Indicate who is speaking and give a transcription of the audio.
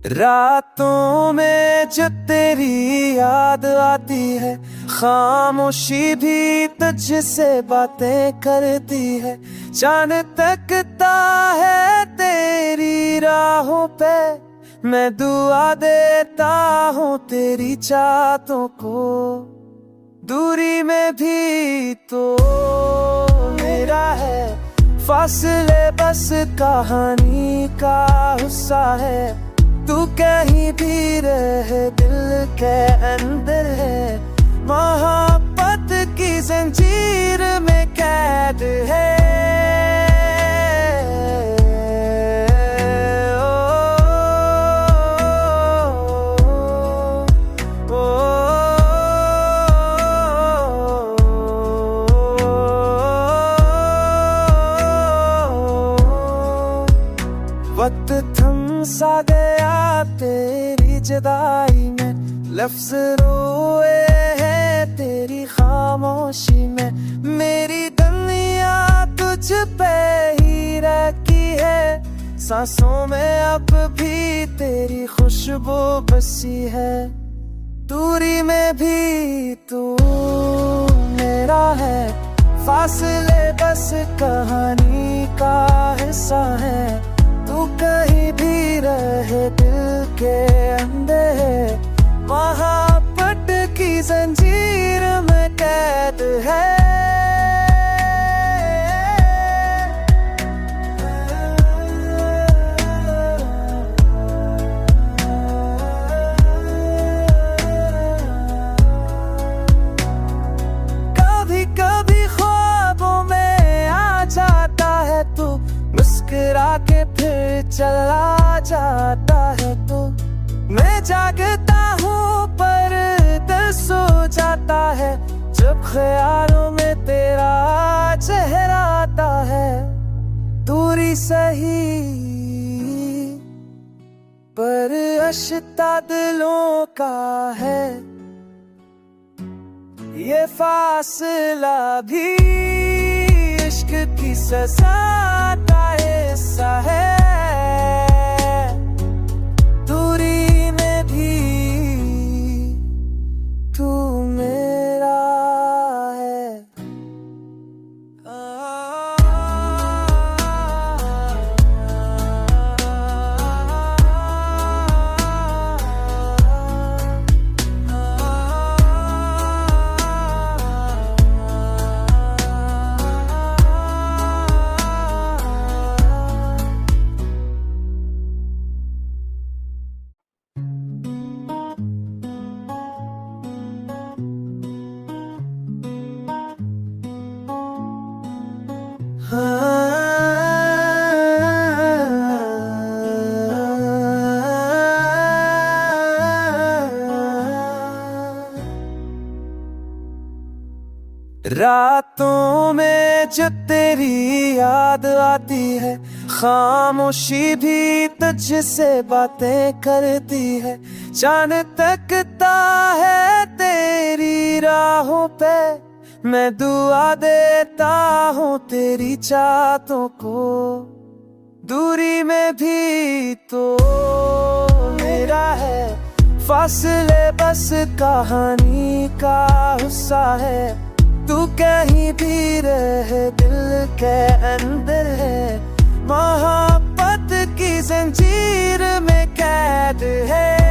Speaker 1: रातों में जब तेरी याद आती है, खामोशी भी तुझसे बातें करती है। चांद तकता है तेरी राहों पे, मैं दुआ देता हूँ तेरी चाहतों को। दूरी में भी तो मेरा है फासले, बस कहानी का हिस्सा है। तू कहीं भी रहे दिल के अंदर है, मोहब्बत की जंजीर में कैद है। वक्त थम सा गया तेरी जुदाई में, लफ्ज रोए हैं तेरी खामोशी में। मेरी दुनिया तुझ पे ही रखी है, सांसों में अब भी तेरी खुशबू बसी है। दूरी में भी तू मेरा है, फासले बस कहानी का हिस्सा है। तू कहीं भी रहे दिल के अंदर है, मोहब्बत की जंजीर में कैद है। कभी कभी ख्वाबों में आ जाता है तू, मुस्कुरा के फिर चला जाता है तू। मैं जागता हूँ पर दिल सो जाता है, जब ख्यालों में तेरा चेहरा आता है। दूरी सही पर रिश्ता दिलों का है, ये फासला भी इश्क की सजा का हिस्सा है। दूरी में भी तू मेरा है। रातों में जब तेरी याद आती है, खामोशी भी तुझसे बातें करती है। चांद तकता है तेरी राहों पे, मैं दुआ देता हूँ तेरी चाहतों को। दूरी में भी तो मेरा है फासले, बस कहानी का हिस्सा है। तू कहीं भी रहे दिल के अंदर है, मोहब्बत की जंजीर में कैद है।